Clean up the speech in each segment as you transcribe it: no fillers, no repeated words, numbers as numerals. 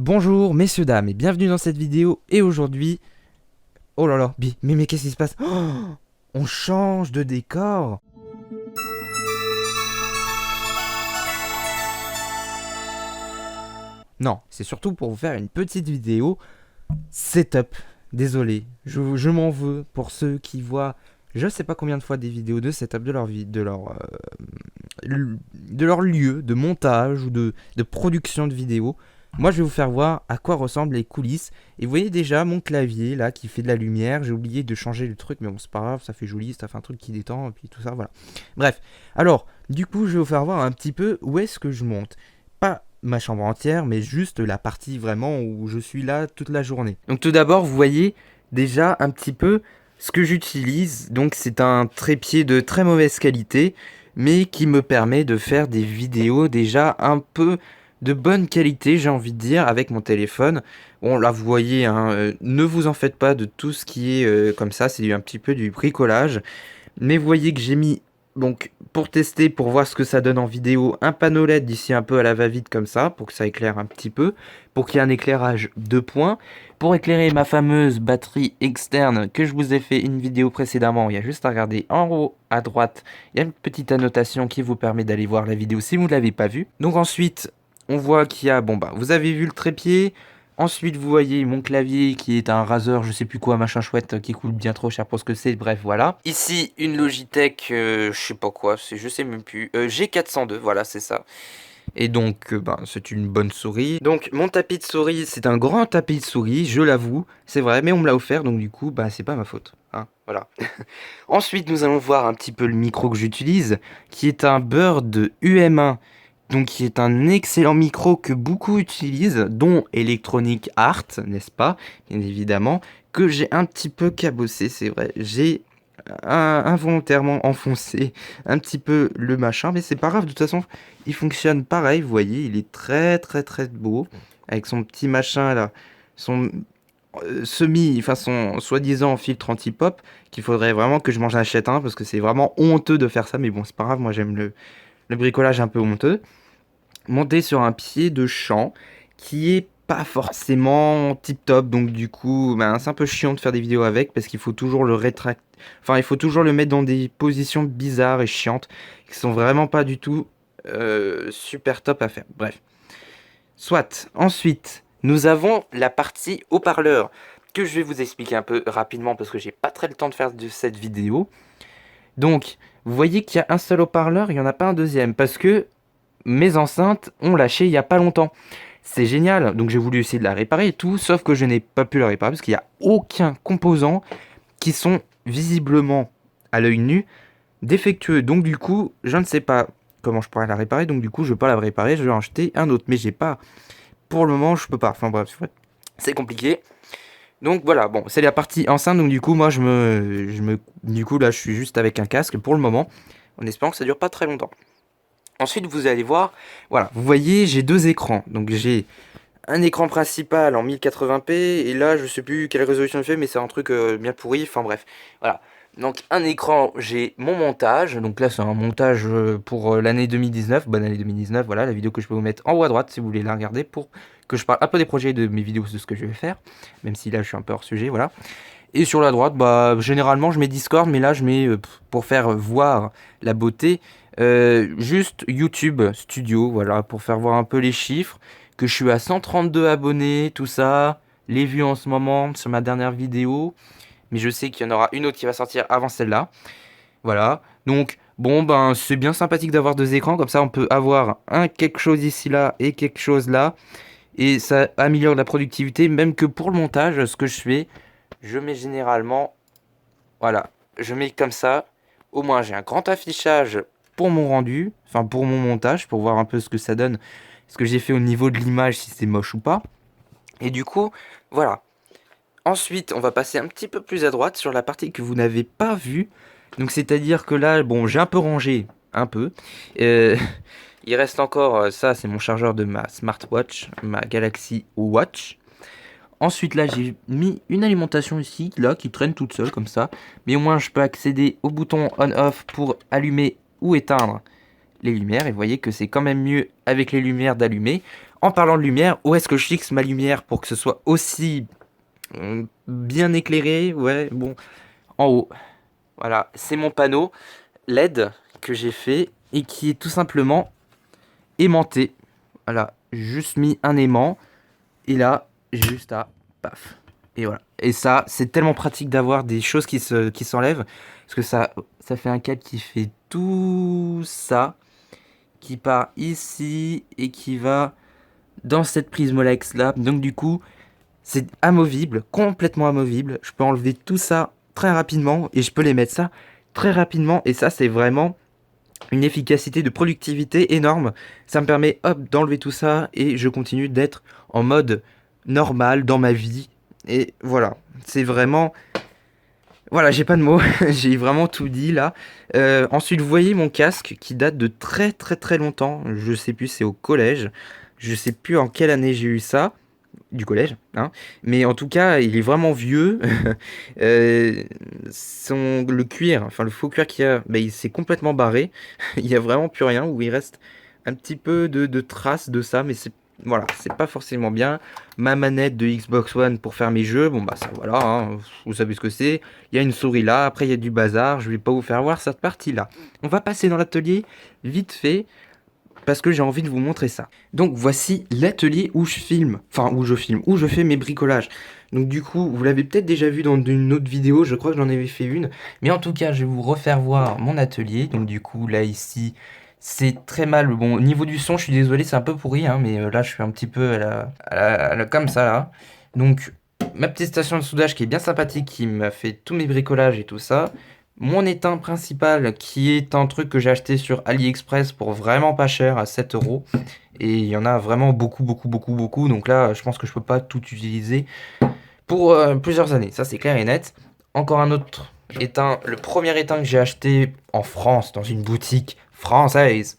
Bonjour messieurs dames et bienvenue dans cette vidéo et aujourd'hui... Oh là là, mais qu'est-ce qui se passe? On change de décor. Non, c'est surtout pour vous faire une petite vidéo setup. Désolé, je m'en veux pour ceux qui voient je sais pas combien de fois des vidéos de setup de leur vie, de leur lieu de montage ou de production de vidéos. Moi, je vais vous faire voir à quoi ressemblent les coulisses. Et vous voyez déjà mon clavier là qui fait de la lumière. J'ai oublié de changer le truc, mais bon, c'est pas grave, ça fait joli, ça fait un truc qui détend, et puis tout ça, voilà. Bref, alors, du coup, je vais vous faire voir un petit peu où est-ce que je monte. Pas ma chambre entière, mais juste la partie vraiment où je suis là toute la journée. Donc, tout d'abord, vous voyez déjà un petit peu ce que j'utilise. Donc, c'est un trépied de très mauvaise qualité, mais qui me permet de faire des vidéos déjà un peu de bonne qualité, j'ai envie de dire, avec mon téléphone. Bon, là, vous voyez, hein, ne vous en faites pas de tout ce qui est comme ça, c'est un petit peu du bricolage. Mais vous voyez que j'ai mis, donc, pour tester, pour voir ce que ça donne en vidéo, un panneau LED d'ici un peu à la va-vite comme ça, pour que ça éclaire un petit peu, pour qu'il y ait un éclairage 2 points. Pour éclairer ma fameuse batterie externe que je vous ai fait une vidéo précédemment, il y a juste à regarder en haut à droite, il y a une petite annotation qui vous permet d'aller voir la vidéo si vous ne l'avez pas vue. Donc ensuite, on voit qu'il y a, bon bah, vous avez vu le trépied. Ensuite, vous voyez mon clavier qui est un Razer, je sais plus quoi, machin chouette, qui coûte bien trop cher pour ce que c'est, bref, voilà. Ici, une Logitech, je sais pas quoi, je sais même plus, G402, voilà, c'est ça. Et donc, ben, c'est une bonne souris. Donc, mon tapis de souris, c'est un grand tapis de souris, je l'avoue, c'est vrai, mais on me l'a offert, donc du coup, bah, c'est pas ma faute. Hein, voilà. Ensuite, nous allons voir un petit peu le micro que j'utilise, qui est un Bird UM1. Donc, qui est un excellent micro que beaucoup utilisent, dont Electronic Arts, n'est-ce pas? Bien évidemment, que j'ai un petit peu cabossé, c'est vrai. J'ai involontairement enfoncé un petit peu le machin, mais c'est pas grave, de toute façon, il fonctionne pareil, vous voyez, il est très beau, avec son petit machin là, son enfin son soi-disant filtre anti-pop, qu'il faudrait vraiment que je m'en achète un, parce que c'est vraiment honteux de faire ça, mais bon, c'est pas grave, moi j'aime le bricolage un peu honteux. Monter sur un pied de champ qui est pas forcément tip top, donc du coup ben, c'est un peu chiant de faire des vidéos avec parce qu'il faut toujours le rétracter, enfin il faut toujours le mettre dans des positions bizarres et chiantes qui sont vraiment pas du tout super top à faire. Bref, soit. Ensuite, nous avons la partie haut-parleur que je vais vous expliquer un peu rapidement parce que j'ai pas très le temps de faire de cette vidéo. Donc, vous voyez qu'il y a un seul haut-parleur, il n'y en a pas un deuxième parce que mes enceintes ont lâché il y a pas longtemps. C'est génial, donc j'ai voulu essayer de la réparer et tout, sauf que je n'ai pas pu la réparer parce qu'il n'y a aucun composant qui sont visiblement à l'œil nu défectueux. Donc du coup, je ne sais pas comment je pourrais la réparer, donc du coup je ne vais pas la réparer, je vais en acheter un autre. Mais j'ai pas, pour le moment je peux pas, enfin bref, c'est compliqué. Donc voilà, bon, c'est la partie enceinte, donc du coup moi du coup là je suis juste avec un casque pour le moment, en espérant que ça dure pas très longtemps. Ensuite, vous allez voir, voilà, vous voyez, j'ai deux écrans. Donc j'ai un écran principal en 1080p, et là, je sais plus quelle résolution il fait, mais c'est un truc bien pourri, enfin bref. Voilà, donc un écran, j'ai mon montage. Donc là, c'est un montage pour l'année 2019, bonne année 2019, voilà, la vidéo que je peux vous mettre en haut à droite si vous voulez la regarder, pour que je parle un peu des projets de mes vidéos, de ce que je vais faire, même si là, je suis un peu hors sujet, voilà. Et sur la droite, bah, généralement, je mets Discord, mais là, je mets, pour faire voir la beauté, juste YouTube Studio, voilà, pour faire voir un peu les chiffres, que je suis à 132 abonnés, tout ça, les vues en ce moment sur ma dernière vidéo, mais je sais qu'il y en aura une autre qui va sortir avant celle-là, voilà. Donc, bon, ben, c'est bien sympathique d'avoir deux écrans, comme ça, on peut avoir quelque chose ici, là, et quelque chose là, et ça améliore la productivité, même que pour le montage, ce que je fais, je mets généralement, voilà, je mets comme ça, au moins j'ai un grand affichage pour mon rendu, enfin pour mon montage, pour voir un peu ce que ça donne, ce que j'ai fait au niveau de l'image, si c'est moche ou pas. Et du coup, voilà. Ensuite, on va passer un petit peu plus à droite sur la partie que vous n'avez pas vue. Donc c'est-à-dire que là, bon, j'ai un peu rangé, un peu. Euh, il reste encore, ça c'est mon chargeur de ma smartwatch, ma Galaxy Watch. Ensuite là j'ai mis une alimentation ici là qui traîne toute seule comme ça, mais au moins je peux accéder au bouton on off pour allumer ou éteindre les lumières, et vous voyez que c'est quand même mieux avec les lumières d'allumer. En parlant de lumière, où est-ce que je fixe ma lumière pour que ce soit aussi bien éclairé? Ouais, bon, en haut. Voilà, c'est mon panneau LED que j'ai fait et qui est tout simplement aimanté. Voilà, juste mis un aimant et là, juste à paf. Et voilà. Et ça, c'est tellement pratique d'avoir des choses qui s'enlèvent parce que ça fait un câble qui fait tout ça, qui part ici et qui va dans cette Prismolex là. Donc du coup, c'est amovible, complètement amovible. Je peux enlever tout ça très rapidement et je peux les mettre ça très rapidement. Et ça, c'est vraiment une efficacité de productivité énorme. Ça me permet, hop, d'enlever tout ça et je continue d'être en mode normal dans ma vie. Et voilà, c'est vraiment... Voilà, j'ai pas de mots, j'ai vraiment tout dit là. Ensuite, vous voyez mon casque qui date de très très très longtemps. Je sais plus, c'est au collège. Je sais plus en quelle année j'ai eu ça du collège, hein. Mais en tout cas, il est vraiment vieux. Euh, le cuir, enfin le faux cuir qu'il y a, bah, il s'est complètement barré. Il y a vraiment plus rien, où il reste un petit peu de traces de ça, mais c'est voilà, c'est pas forcément bien. Ma manette de Xbox One pour faire mes jeux, bon bah ça voilà, hein, vous savez ce que c'est. Il y a une souris là, après il y a du bazar, je vais pas vous faire voir cette partie là. On va passer dans l'atelier vite fait parce que j'ai envie de vous montrer ça. Donc voici l'atelier où je filme, enfin où je fais mes bricolages. Donc du coup, vous l'avez peut-être déjà vu dans une autre vidéo, je crois que j'en avais fait une. Mais en tout cas, je vais vous refaire voir mon atelier. Donc du coup, là ici, c'est très mal. Bon, au niveau du son, je suis désolé, c'est un peu pourri, hein, mais là, je suis un petit peu comme ça là. Donc ma petite station de soudage qui est bien sympathique, qui m'a fait tous mes bricolages et tout ça. Mon étain principal qui est un truc que j'ai acheté sur AliExpress pour vraiment pas cher à 7 euros. Et il y en a vraiment beaucoup, beaucoup, beaucoup, beaucoup. Donc là, je pense que je peux pas tout utiliser pour plusieurs années. Ça, c'est clair et net. Encore un autre étain. Le premier étain que j'ai acheté en France, dans une boutique française,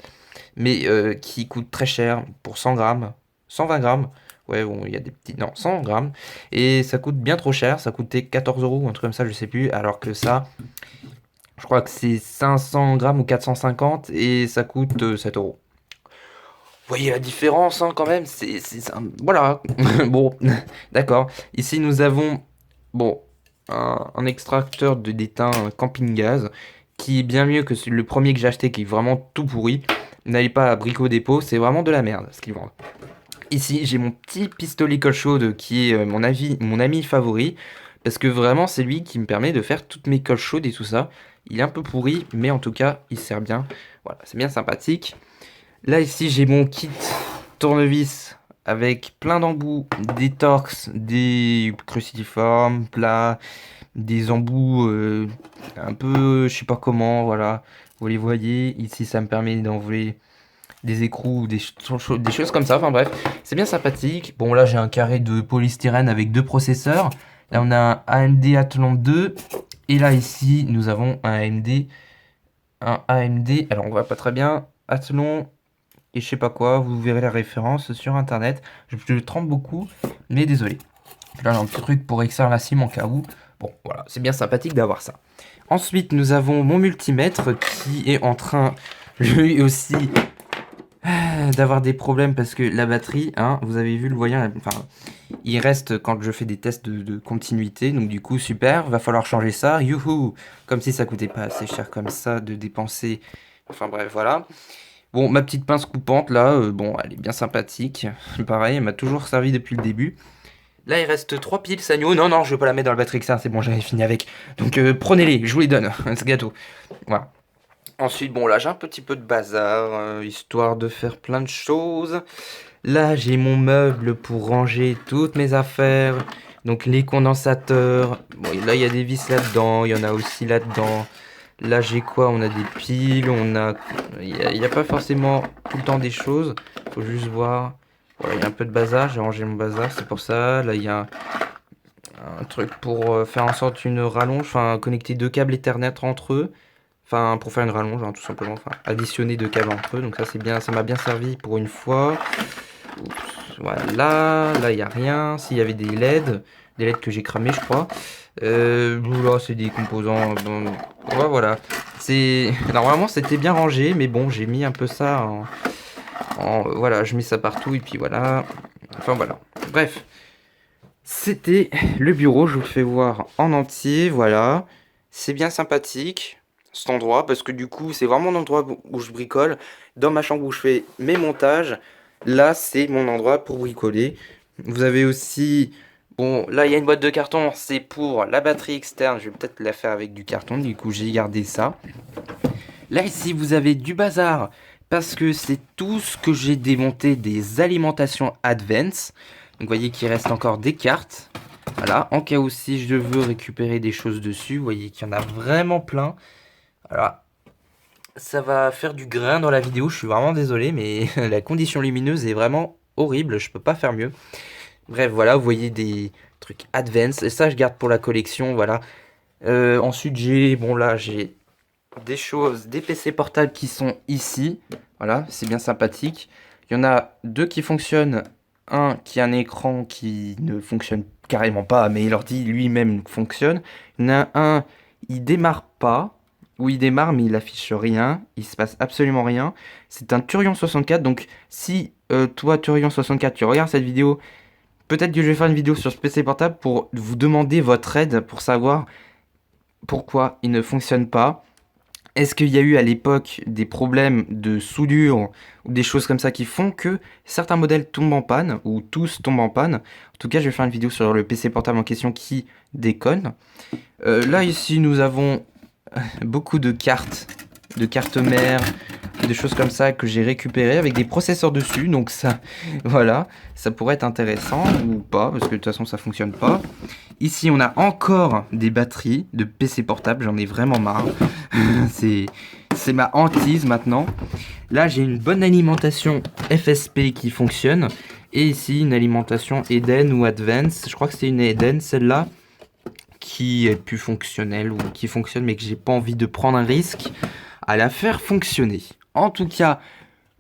mais qui coûte très cher pour 100 grammes, 120 grammes. Ouais, bon, il y a des petits... Non, 100 grammes. Et ça coûte bien trop cher. Ça coûtait 14 euros, un truc comme ça, je sais plus. Alors que ça... Je crois que c'est 500 grammes ou 450 et ça coûte 7 euros. Vous voyez la différence hein, quand même, voilà, bon, d'accord. Ici nous avons, bon, un extracteur d'étain camping gaz qui est bien mieux que le premier que j'ai acheté qui est vraiment tout pourri. N'allez pas à Brico Dépôt, c'est vraiment de la merde ce qu'ils vendent. Ici j'ai mon petit pistolet colle chaude qui est mon ami favori. Parce que vraiment c'est lui qui me permet de faire toutes mes colles chaudes et tout ça. Il est un peu pourri, mais en tout cas, il sert bien. Voilà, c'est bien sympathique. Là, ici, j'ai mon kit tournevis avec plein d'embouts, des torx, des cruciformes, plats, des embouts un peu, je sais pas comment, voilà. Vous les voyez. Ici, ça me permet d'enlever des écrous, des choses comme ça. Enfin bref, c'est bien sympathique. Bon, là, j'ai un carré de polystyrène avec deux processeurs. Là, on a un AMD Athlon 2. Et là, ici, nous avons un AMD, alors on voit pas très bien, Athlon et je sais pas quoi, vous verrez la référence sur internet. Je tremble beaucoup, mais désolé. Là, j'ai un petit truc pour extraire la cime en cas où. Bon, voilà, c'est bien sympathique d'avoir ça. Ensuite, nous avons mon multimètre qui est en train, lui aussi, d'avoir des problèmes parce que la batterie, hein, vous avez vu le voyant, enfin, il reste quand je fais des tests de continuité, donc du coup super, va falloir changer ça, youhou, comme si ça coûtait pas assez cher comme ça de dépenser, enfin bref voilà. Bon, ma petite pince coupante là, bon, elle est bien sympathique, pareil, elle m'a toujours servi depuis le début. Là il reste 3 piles Sanyo, non non je vais pas la mettre dans le batterie externe, c'est bon j'avais fini avec, donc prenez-les, je vous les donne, ce gâteau, voilà. Ensuite, bon, là, j'ai un petit peu de bazar, histoire de faire plein de choses. Là, j'ai mon meuble pour ranger toutes mes affaires. Donc, les condensateurs. Bon, là, il y a des vis là-dedans. Il y en a aussi là-dedans. Là, j'ai quoi? On a des piles. On a... Il n'y a pas forcément tout le temps des choses. Faut juste voir. Voilà, il y a un peu de bazar. J'ai rangé mon bazar, c'est pour ça. Là, il y a un truc pour faire en sorte une rallonge. Enfin, connecter deux câbles Ethernet entre eux. Enfin, pour faire une rallonge, hein, tout simplement. Enfin, additionner deux câbles entre eux. Donc ça, c'est bien, ça m'a bien servi pour une fois. Oups, voilà, là, il n'y a rien. S'il y avait des LED que j'ai cramés, je crois. Là, c'est des composants. Bon, ouais, voilà. Normalement, c'était bien rangé, mais bon, j'ai mis un peu ça Voilà, je mets ça partout et puis voilà. Enfin voilà. Bref, c'était le bureau. Je vous le fais voir en entier. Voilà, c'est bien sympathique cet endroit parce que du coup, c'est vraiment l'endroit où je bricole. Dans ma chambre où je fais mes montages, là, c'est mon endroit pour bricoler. Vous avez aussi, bon, là, il y a une boîte de carton. C'est pour la batterie externe. Je vais peut-être la faire avec du carton. Du coup, j'ai gardé ça. Là, ici, vous avez du bazar parce que c'est tout ce que j'ai démonté des alimentations Advance. Donc, vous voyez qu'il reste encore des cartes. Voilà, en cas où si je veux récupérer des choses dessus, vous voyez qu'il y en a vraiment plein. Voilà, ça va faire du grain dans la vidéo, je suis vraiment désolé, mais la condition lumineuse est vraiment horrible, je peux pas faire mieux. Bref, voilà, vous voyez des trucs Advance, et ça je garde pour la collection, voilà. Ensuite j'ai, bon là j'ai des choses, des PC portables qui sont ici. Voilà, c'est bien sympathique. Il y en a deux qui fonctionnent. Un qui a un écran qui ne fonctionne carrément pas, mais l'ordi lui-même fonctionne. Il y en a un, il démarre pas. Ou il démarre, mais il affiche rien. Il se passe absolument rien. C'est un Turion 64. Donc, si toi, Turion 64, tu regardes cette vidéo, peut-être que je vais faire une vidéo sur ce PC portable pour vous demander votre aide pour savoir pourquoi il ne fonctionne pas. Est-ce qu'il y a eu à l'époque des problèmes de soudure ou des choses comme ça qui font que certains modèles tombent en panne ou tous tombent en panne? En tout cas, je vais faire une vidéo sur le PC portable en question qui déconne. Là, ici, nous avons beaucoup de cartes mères, des choses comme ça que j'ai récupérées avec des processeurs dessus. Donc ça, voilà, ça pourrait être intéressant ou pas, parce que de toute façon, ça fonctionne pas. Ici, on a encore des batteries de PC portable, j'en ai vraiment marre. C'est ma hantise maintenant. Là, j'ai une bonne alimentation FSP qui fonctionne. Et ici, une alimentation Eden ou Advance. Je crois que c'est une Eden, celle-là, qui est plus fonctionnelle ou qui fonctionne, mais que j'ai pas envie de prendre un risque à la faire fonctionner. En tout cas,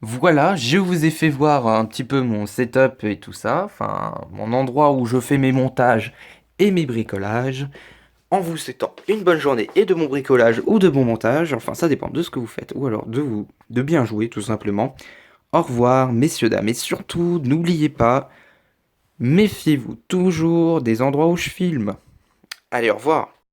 voilà, je vous ai fait voir un petit peu mon setup et tout ça. Enfin, mon endroit où je fais mes montages et mes bricolages, en vous souhaitant une bonne journée et de bon bricolage ou de bon montage, enfin ça dépend de ce que vous faites, ou alors de bien jouer tout simplement. Au revoir messieurs, dames, et surtout n'oubliez pas, méfiez-vous toujours des endroits où je filme. Allez, au revoir.